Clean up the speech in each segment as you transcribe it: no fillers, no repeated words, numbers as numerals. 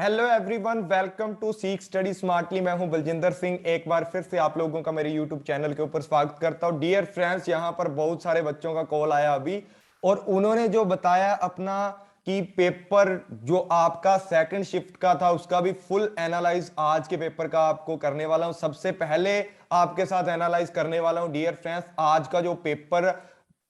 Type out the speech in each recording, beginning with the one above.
Hello everyone, welcome to सीख study smartly. मैं हूं बलजिंदर सिंह। एक बार फिर से आप लोगों का मेरे यूट्यूब चैनल के ऊपर स्वागत करता हूं। डियर फ्रेंड्स, यहां पर बहुत सारे बच्चों का कॉल आया अभी, और उन्होंने जो बताया अपना कि पेपर जो आपका सेकंड शिफ्ट का था उसका भी फुल एनालाइज आज के पेपर का आपको करने वाला हूं। सबसे पहले आपके साथ एनालाइज करने वाला हूं डियर फ्रेंड्स, आज का जो पेपर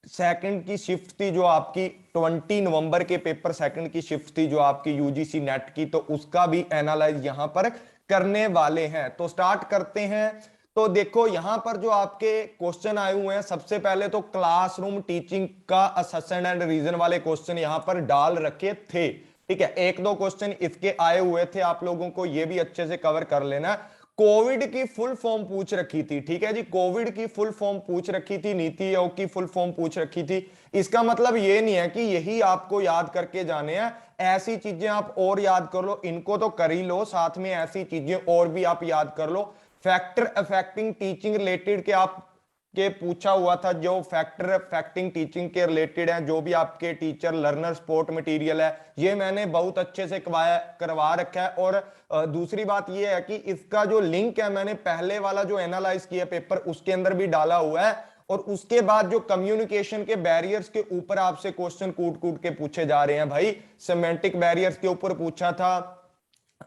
सेकंड की शिफ्ट थी, जो आपकी 20 नवंबर के पेपर सेकंड की शिफ्ट थी जो आपकी यूजीसी नेट की, तो उसका भी एनालाइज यहां पर करने वाले हैं। तो स्टार्ट करते हैं। तो देखो यहां पर जो आपके क्वेश्चन आए हुए हैं, सबसे पहले तो क्लासरूम टीचिंग का असेसन एंड रीजन वाले क्वेश्चन यहां पर डाल रखे थे। ठीक है, एक दो क्वेश्चन इसके आए हुए थे, आप लोगों को ये भी अच्छे से कवर कर लेना। कोविड की फुल फॉर्म पूछ रखी थी। ठीक है जी, कोविड की फुल फॉर्म पूछ रखी थी, नीति आयोग की फुल फॉर्म पूछ रखी थी। इसका मतलब ये नहीं है कि यही आपको याद करके जाने हैं, ऐसी चीजें आप और याद कर लो, इनको तो कर ही लो, साथ में ऐसी चीजें और भी आप याद कर लो। फैक्टर अफेक्टिंग टीचिंग रिलेटेड के आप के पूछा हुआ था, जो फैक्टर अफेक्टिंग टीचिंग के रिलेटेड है, जो भी आपके टीचर लर्नर सपोर्ट मटेरियल है, ये मैंने बहुत अच्छे से करवा रखा है। और दूसरी बात ये है कि इसका जो लिंक है, मैंने पहले वाला जो एनालाइज किया पेपर उसके अंदर भी डाला हुआ है। और उसके बाद जो कम्युनिकेशन के बैरियर्स के ऊपर आपसे क्वेश्चन कूट कूट के पूछे जा रहे हैं भाई। सेमेंटिक बैरियर्स के ऊपर पूछा था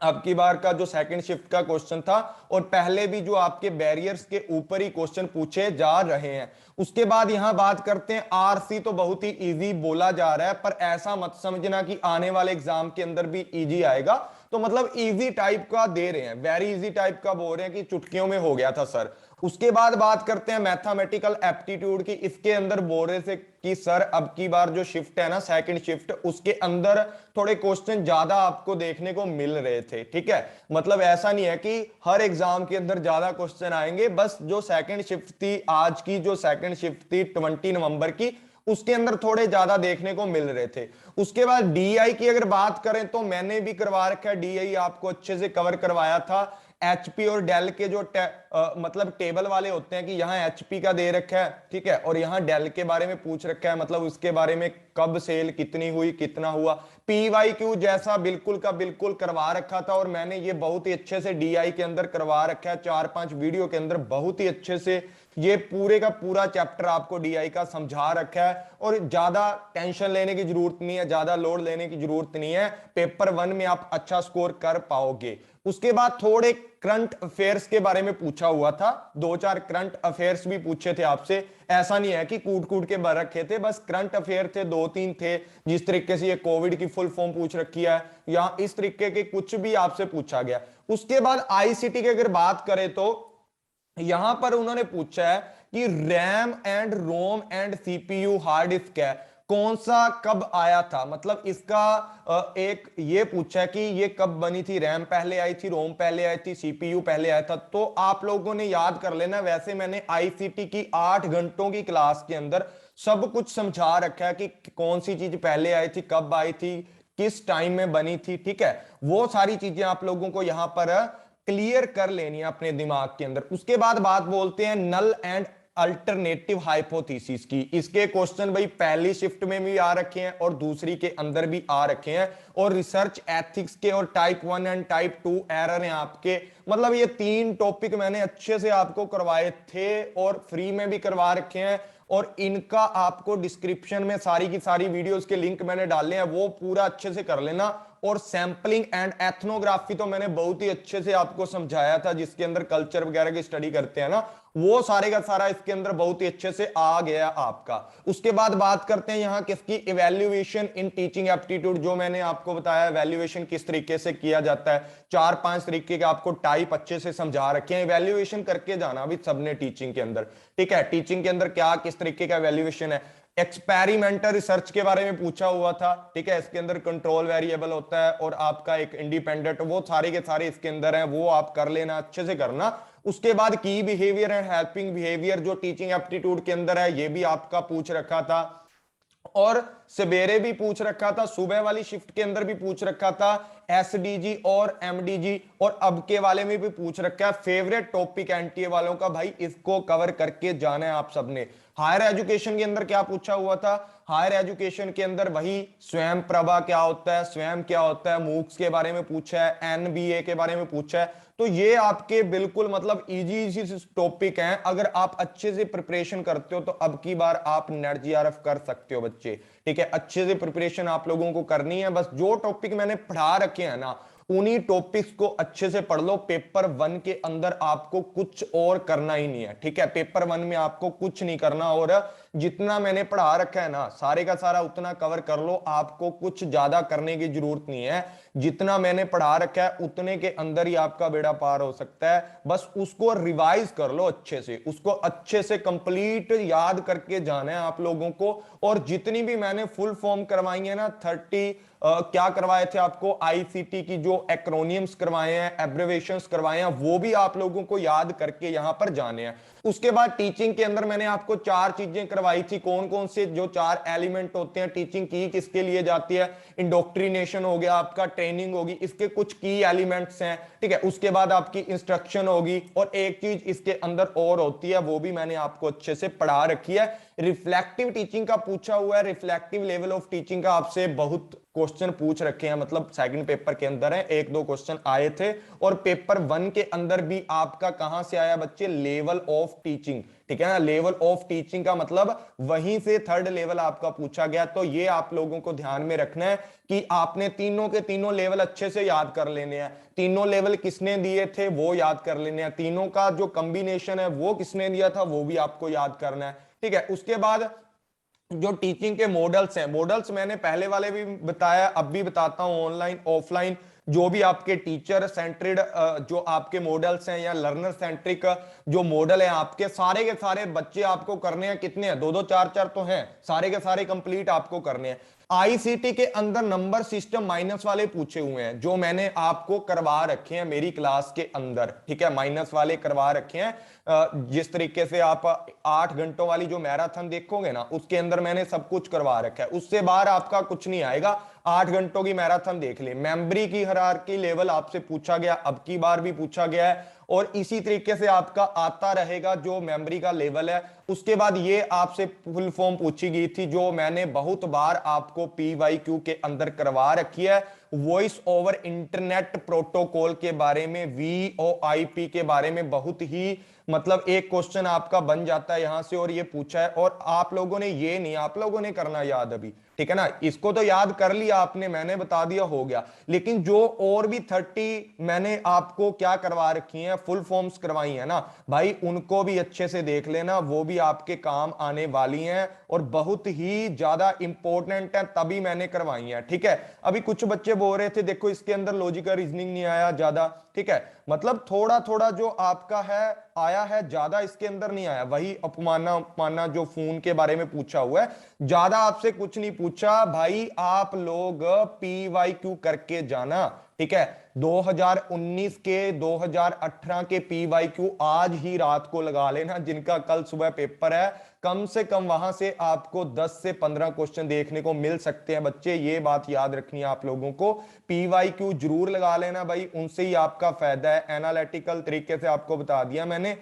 अब की बार का जो सेकंड शिफ्ट का क्वेश्चन था, और पहले भी जो आपके बैरियर्स के ऊपर ही क्वेश्चन पूछे जा रहे हैं। उसके बाद यहां बात करते हैं, आरसी तो बहुत ही इजी बोला जा रहा है, पर ऐसा मत समझना कि आने वाले एग्जाम के अंदर भी इजी आएगा। तो मतलब इजी टाइप का दे रहे हैं, वेरी इजी टाइप का बोल रहे हैं कि चुटकियों में हो गया था सर। उसके बाद बात करते हैं मैथमेटिकल एप्टीट्यूड की। इसके अंदर बोल रहे थे कि सर अब की बार जो शिफ्ट है ना, सेकंड शिफ्ट, उसके अंदर थोड़े क्वेश्चन ज्यादा आपको देखने को मिल रहे थे। ठीक है, मतलब ऐसा नहीं है कि हर एग्जाम के अंदर ज्यादा क्वेश्चन आएंगे, बस जो सेकंड शिफ्ट थी, आज की जो सेकंड शिफ्ट थी 20 नवंबर की, उसके अंदर थोड़े ज्यादा देखने को मिल रहे थे। उसके बाद डीआई की अगर बात करें तो मैंने भी करवा रखा है, डीआई आपको अच्छे से कवर करवाया था। एचपी और डेल के जो मतलब टेबल वाले होते हैं कि यहाँ एचपी का दे रखा है, ठीक है, और यहाँ डेल के बारे में पूछ रखा है, मतलब उसके बारे में कब सेल कितनी हुई, कितना हुआ, पीवाई क्यू जैसा बिल्कुल का बिल्कुल करवा रखा था। और मैंने ये बहुत ही अच्छे से डीआई के अंदर करवा रखा है, 4-5 वीडियो के अंदर बहुत ही अच्छे से ये पूरे का पूरा चैप्टर आपको डीआई का समझा रखा है। और ज्यादा टेंशन लेने की जरूरत नहीं है, ज्यादा लोड लेने की जरूरत नहीं है, पेपर 1 में आप अच्छा स्कोर कर पाओगे। उसके बाद थोड़े करंट अफेयर्स के बारे में पूछा हुआ था, 2-4 करंट अफेयर्स भी पूछे थे आपसे। ऐसा नहीं है कि कूट कूट के भर रखे थे, बस करंट अफेयर थे 2-3 थे। जिस तरीके से ये कोविड की फुल फॉर्म पूछ रखी है, या इस तरीके के कुछ भी आपसे पूछा गया। उसके बाद आईसीटी की अगर बात करें तो यहां पर उन्होंने पूछा है कि RAM and ROM and CPU hard disk है, कौन सा कब आया था। मतलब इसका एक ये पूछा है कि ये कब बनी थी, रैम पहले आई थी, रोम पहले आई थी, सीपीयू पहले आया था। तो आप लोगों ने याद कर लेना, वैसे मैंने आईसीटी की 8 घंटों की क्लास के अंदर सब कुछ समझा रखा है कि कौन सी चीज पहले आई थी, कब आई थी, किस टाइम में बनी थी। ठीक है, वो सारी चीजें आप लोगों को यहां पर क्लियर कर लेनी है अपने दिमाग के अंदर। उसके बाद बात बोलते हैं नल एंड अल्टरनेटिव हाइपोथेसिस की। इसके क्वेश्चन भाई पहली शिफ्ट में भी आ रखे हैं और दूसरी के अंदर भी आ रखे हैं, और रिसर्च एथिक्स के और टाइप 1 एंड टाइप 2 एरर हैं आपके। मतलब ये 3 टॉपिक मैंने अच्छे से आपको करवाए थे और फ्री में भी करवा रखे हैं, और इनका आपको डिस्क्रिप्शन में सारी की सारी वीडियोस के लिंक मैंने डाले हैं, वो पूरा अच्छे से कर लेना। और सैंपलिंग एंड एथनोग्राफी तो मैंने बहुत ही अच्छे से आपको समझाया था, जिसके अंदर कल्चर वगैरह की स्टडी करते हैं ना, वो सारे का सारा इसके अंदर बहुत ही अच्छे से आ गया आपका। उसके बाद बात करते हैं यहाँ किसकी, इवैल्यूएशन इन टीचिंग एप्टीट्यूड। जो मैंने आपको बताया इवैल्यूएशन किस तरीके से किया जाता है, 4-5 तरीके के आपको टाइप अच्छे से समझा रखे हैं। इवैल्यूएशन करके जाना अभी सबने टीचिंग के अंदर। ठीक है, टीचिंग के अंदर क्या किस तरीके का इवैल्यूएशन है। एक्सपेरिमेंटल रिसर्च के बारे में पूछा हुआ था। ठीक है, इसके अंदर कंट्रोल वेरिएबल होता है और आपका एक इंडिपेंडेंट, वो सारे के सारे इसके अंदर हैं, वो आप कर लेना, अच्छे से करना। उसके बाद की बिहेवियर एंड हेल्पिंग बिहेवियर जो टीचिंग एप्टीट्यूड के अंदर है, ये भी आपका पूछ रखा था। और सवेरे भी पूछ रखा था, सुबह वाली शिफ्ट के अंदर भी पूछ रखा था, एसडीजी और एमडीजी, और अब के वाले में भी पूछ रखा है। फेवरेट टॉपिक एनटीए वालों का भाई, इसको कवर करके जाना है आप सबने। हायर एजुकेशन के अंदर क्या पूछा हुआ था, हायर एजुकेशन के अंदर वही स्वयं प्रभा क्या होता है, स्वयं क्या होता है, मूक्स के बारे में पूछा है, एनबीए के बारे में पूछा है। तो ये आपके बिल्कुल मतलब इजी इजी टॉपिक हैं। अगर आप अच्छे से प्रिपरेशन करते हो तो अब की बार आप नेट जीआरएफ कर सकते हो बच्चे। ठीक है, अच्छे से प्रिपरेशन आप लोगों को करनी है। बस जो टॉपिक मैंने पढ़ा रखे हैं ना, उन्हीं टॉपिक्स को अच्छे से पढ़ लो। पेपर वन के अंदर आपको कुछ और करना ही नहीं है। ठीक है, पेपर वन में आपको कुछ नहीं करना, और जितना मैंने पढ़ा रखा है ना सारे का सारा उतना कवर कर लो। आपको कुछ ज्यादा करने की जरूरत नहीं है। जितना मैंने पढ़ा रखा है उतने के अंदर ही आपका बेड़ा पार हो सकता है। बस उसको रिवाइज कर लो अच्छे से, उसको अच्छे से कंप्लीट याद करके जाना है आप लोगों को। और जितनी भी मैंने फुल फॉर्म करवाई है ना, 30 क्या करवाए थे आपको, आईसीटी की जो एक्रोनियम्स करवाए हैं, एब्रिवेशंस करवाए हैं, वो भी आप लोगों को याद करके यहां पर जाने हैं। उसके बाद टीचिंग के अंदर मैंने आपको 4 चीजें करवाई थी। कौन कौन से जो 4 एलिमेंट होते हैं, टीचिंग की किसके लिए जाती है, इंडोक्ट्रिनेशन हो गया आपका, ट्रेनिंग होगी, इसके कुछ की एलिमेंट्स हैं। ठीक है, उसके बाद आपकी इंस्ट्रक्शन होगी, और एक चीज इसके अंदर और होती है, वो भी मैंने आपको अच्छे से पढ़ा रखी है। रिफ्लेक्टिव टीचिंग का पूछा हुआ है, रिफ्लेक्टिव लेवल ऑफ टीचिंग का आपसे बहुत क्वेश्चन पूछ रखे हैं, मतलब सेकंड पेपर के अंदर है, 1-2 क्वेश्चन आए थे। और पेपर वन के अंदर भी आपका कहां से आया बच्चे, लेवल ऑफ टीचिंग। ठीक है ना, लेवल ऑफ टीचिंग का मतलब वहीं से थर्ड लेवल आपका पूछा गया। तो ये आप लोगों को ध्यान में रखना है कि आपने तीनों के तीनों लेवल अच्छे से याद कर लेने हैं। तीनों लेवल किसने दिए थे वो याद कर लेने हैं। तीनों का जो कॉम्बिनेशन है वो किसने दिया था वो भी आपको याद करना है। ठीक है, उसके बाद जो टीचिंग के मॉडल्स हैं, मॉडल्स मैंने पहले वाले भी बताया, अब भी बताता हूं, ऑनलाइन ऑफलाइन जो भी आपके टीचर सेंट्रेड जो आपके मॉडल्स हैं या लर्नर सेंट्रिक जो मॉडल है, आपके सारे के सारे बच्चे आपको करने हैं। कितने हैं, 2-2 4-4 तो हैं, सारे के सारे कंप्लीट आपको करने हैं। आईसीटी के अंदर नंबर सिस्टम माइनस वाले पूछे हुए हैं, जो मैंने आपको करवा रखे हैं मेरी क्लास के अंदर। ठीक है, माइनस वाले करवा रखे हैं। जिस तरीके से आप 8 घंटों वाली जो मैराथन देखोगे ना, उसके अंदर मैंने सब कुछ करवा रखा है। उससे बाहर आपका कुछ नहीं आएगा। 8 घंटों की मैराथन देख ले। मेमोरी की हायरार्की लेवल आपसे पूछा गया, अब की बार भी पूछा गया है, और इसी तरीके से आपका आता रहेगा जो मेमोरी का लेवल है। उसके बाद ये आपसे फुल फॉर्म पूछी गई थी, जो मैंने बहुत बार आपको पीवाईक्यू के अंदर करवा रखी है, वॉइस ओवर इंटरनेट प्रोटोकॉल के बारे में, वीओआईपी के बारे में। बहुत ही मतलब एक क्वेश्चन आपका बन जाता है यहां से, और ये पूछा है, और आप लोगों ने ये नहीं, आप लोगों ने करना याद अभी। ठीक है ना, इसको तो याद कर लिया आपने, मैंने बता दिया, हो गया। लेकिन जो और भी 30 मैंने आपको क्या करवा रखी हैं, फुल फॉर्म्स करवाई है ना भाई, उनको भी अच्छे से देख लेना, वो भी आपके काम आने वाली हैं और बहुत ही ज्यादा इंपॉर्टेंट है, तभी मैंने करवाई है। ठीक है, अभी कुछ बच्चे बोल रहे थे देखो इसके अंदर लॉजिकल रीजनिंग नहीं आया ज्यादा। ठीक है, मतलब थोड़ा थोड़ा जो आपका है आया है, ज्यादा इसके अंदर नहीं आया। वही अपमाना उपमाना जो फोन के बारे में पूछा हुआ है, ज्यादा आपसे कुछ नहीं पूछा भाई। आप लोग पीवाईक्यू करके जाना। ठीक है, 2019 के 2018 के पीवाईक्यू आज ही रात को लगा लेना, जिनका कल सुबह पेपर है। कम से कम वहां से आपको 10 से 15 क्वेश्चन देखने को मिल सकते हैं बच्चे, ये बात याद रखनी है आप लोगों को। पीवाईक्यू जरूर लगा लेना भाई, उनसे ही आपका फायदा है। एनालिटिकल तरीके से आपको बता दिया मैंने।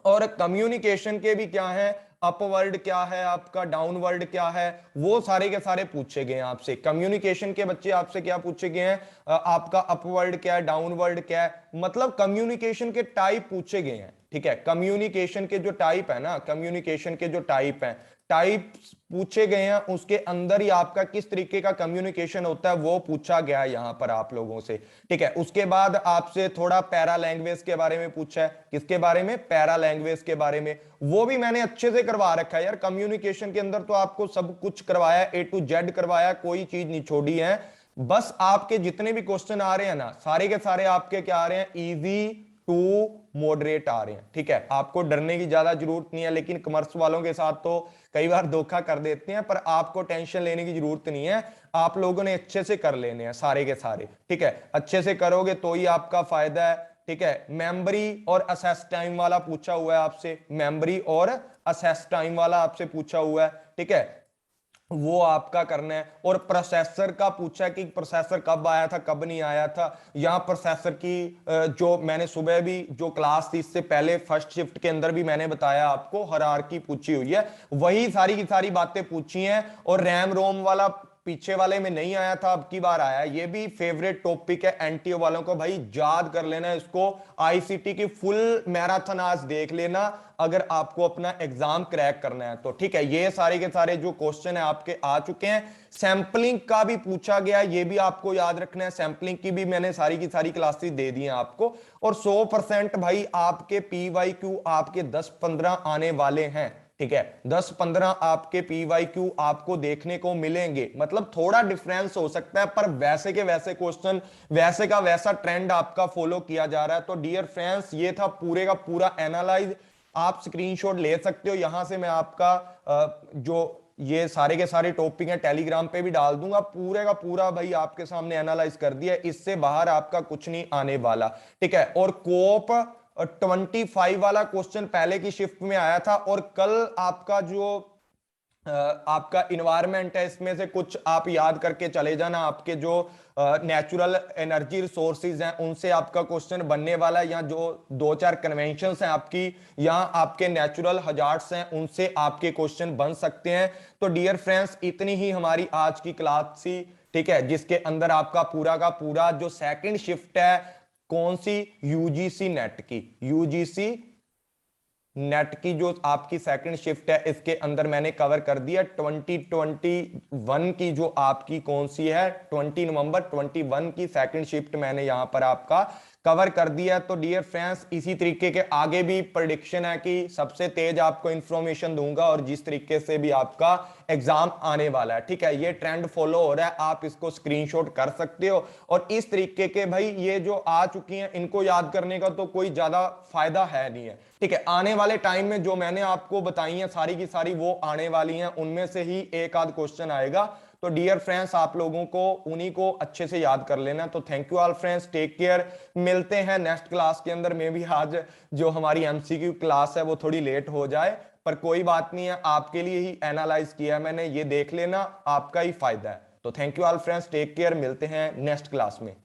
और कम्युनिकेशन के भी क्या है, अपवर्ड क्या है आपका, डाउनवर्ड क्या है, वो सारे के सारे पूछे गए हैं आपसे। कम्युनिकेशन के बच्चे आपसे क्या पूछे गए हैं, आपका अपवर्ड क्या है, डाउनवर्ड क्या है, मतलब कम्युनिकेशन के टाइप पूछे गए हैं। ठीक है, कम्युनिकेशन के जो टाइप है ना, कम्युनिकेशन के जो टाइप हैं, टाइप पूछे गए हैं, उसके अंदर ही आपका किस तरीके का कम्युनिकेशन होता है वो पूछा गया है यहां पर आप लोगों से। ठीक है, उसके बाद आपसे थोड़ा पैरा लैंग्वेज के बारे में पूछा है। किसके बारे में, पैरा लैंग्वेज के बारे में, वो भी मैंने अच्छे से करवा रखा है यार। कम्युनिकेशन के अंदर तो आपको सब कुछ करवाया, A to Z करवाया, कोई चीज नहीं छोड़ी है। बस आपके जितने भी क्वेश्चन आ रहे हैं ना, सारे के सारे आपके क्या आ रहे हैं, इजी टू मॉडरेट आ रहे हैं। ठीक है, आपको डरने की ज्यादा जरूरत नहीं है, लेकिन कॉमर्स वालों के साथ तो कई बार धोखा कर देते हैं, पर आपको टेंशन लेने की जरूरत नहीं है। आप लोगों ने अच्छे से कर लेने हैं सारे के सारे। ठीक है, अच्छे से करोगे तो ही आपका फायदा है। ठीक है, मेमोरी और असेस टाइम वाला पूछा हुआ है आपसे, मेमोरी और असेस टाइम वाला आपसे पूछा हुआ है। ठीक है, वो आपका करना है। और प्रोसेसर का पूछा है कि प्रोसेसर कब आया था कब नहीं आया था। यहाँ प्रोसेसर की जो मैंने सुबह भी जो क्लास थी इससे पहले फर्स्ट शिफ्ट के अंदर भी मैंने बताया आपको, हायरार्की पूछी हुई है, वही सारी की सारी बातें पूछी हैं। और रैम रोम वाला पीछे वाले में नहीं आया था, अब की बार आया। ये भी फेवरेट टॉपिक है एनटीओ वालों को, भाई याद कर लेना इसको। आईसीटी की फुल मैराथन आज देख लेना अगर आपको अपना एग्जाम क्रैक करना है तो। ठीक है, ये सारे के सारे जो क्वेश्चन है आपके आ चुके हैं। सैंपलिंग का भी पूछा गया, ये भी आपको याद रखना है। सैंपलिंग की भी मैंने सारी की सारी क्लासेस दे दी हैं आपको। और 100% भाई आपके पीवाईक्यू आपके 10-15 आने वाले हैं। ठीक है, 10-15 आपके पीवाईक्यू आपको देखने को मिलेंगे। मतलब थोड़ा डिफरेंस हो सकता है, पर वैसे के वैसे क्वेश्चन, वैसे का वैसा ट्रेंड आपका फॉलो किया जा रहा है। तो डियर फ्रेंड्स, ये था पूरे का पूरा एनालाइज। आप स्क्रीनशॉट ले सकते हो यहां से। मैं आपका जो ये सारे के सारे टॉपिक हैं टेलीग्राम पे भी डाल दूंगा, पूरे का पूरा भाई आपके सामने एनालाइज कर दिया। इससे बाहर आपका कुछ नहीं आने वाला। ठीक है, और कोप 25 वाला क्वेश्चन पहले की शिफ्ट में आया था। और कल आपका जो आपका इन्वायरमेंट है, इसमें से कुछ आप याद करके चले जाना। आपके जो नेचुरल एनर्जी रिसोर्सेज हैं उनसे आपका क्वेश्चन बनने वाला है। या जो 2-4 कन्वेंशंस हैं आपकी, यहाँ आपके नेचुरल हजार्ड्स हैं, उनसे आपके क्वेश्चन बन सकते हैं। तो डियर फ्रेंड्स, इतनी ही हमारी आज की क्लास थी। ठीक है, जिसके अंदर आपका पूरा का पूरा जो सेकंड शिफ्ट है, कौन सी, यूजीसी नेट की, यूजीसी नेट की जो आपकी सेकंड शिफ्ट है, इसके अंदर मैंने कवर कर दिया। 2021 की जो आपकी कौन सी है, 20 नवंबर 21 की सेकंड शिफ्ट मैंने यहां पर आपका कवर कर दिया। तो डियर फ्रेंड्स, इसी तरीके के आगे भी प्रेडिक्शन है कि सबसे तेज आपको इंफॉर्मेशन दूंगा और जिस तरीके से भी आपका एग्जाम आने वाला है। ठीक है, ये ट्रेंड फॉलो हो रहा है, आप इसको स्क्रीनशॉट कर सकते हो। और इस तरीके के भाई ये जो आ चुकी हैं, इनको याद करने का तो कोई ज्यादा फायदा है नहीं है। ठीक है, आने वाले टाइम में जो मैंने आपको बताई हैं सारी की सारी वो आने वाली हैं, उनमें से ही एक आध क्वेश्चन आएगा। तो डियर फ्रेंड्स, आप लोगों को उन्हीं को अच्छे से याद कर लेना। तो thank you all friends, take care. मिलते हैं नेक्स्ट क्लास के अंदर में भी। आज जो हमारी एमसीक्यू क्लास है वो थोड़ी लेट हो जाए, पर कोई बात नहीं है, आपके लिए ही एनालाइज किया है मैंने, ये देख लेना, आपका ही फायदा है। तो thank you all friends, take care, मिलते हैं नेक्स्ट क्लास में।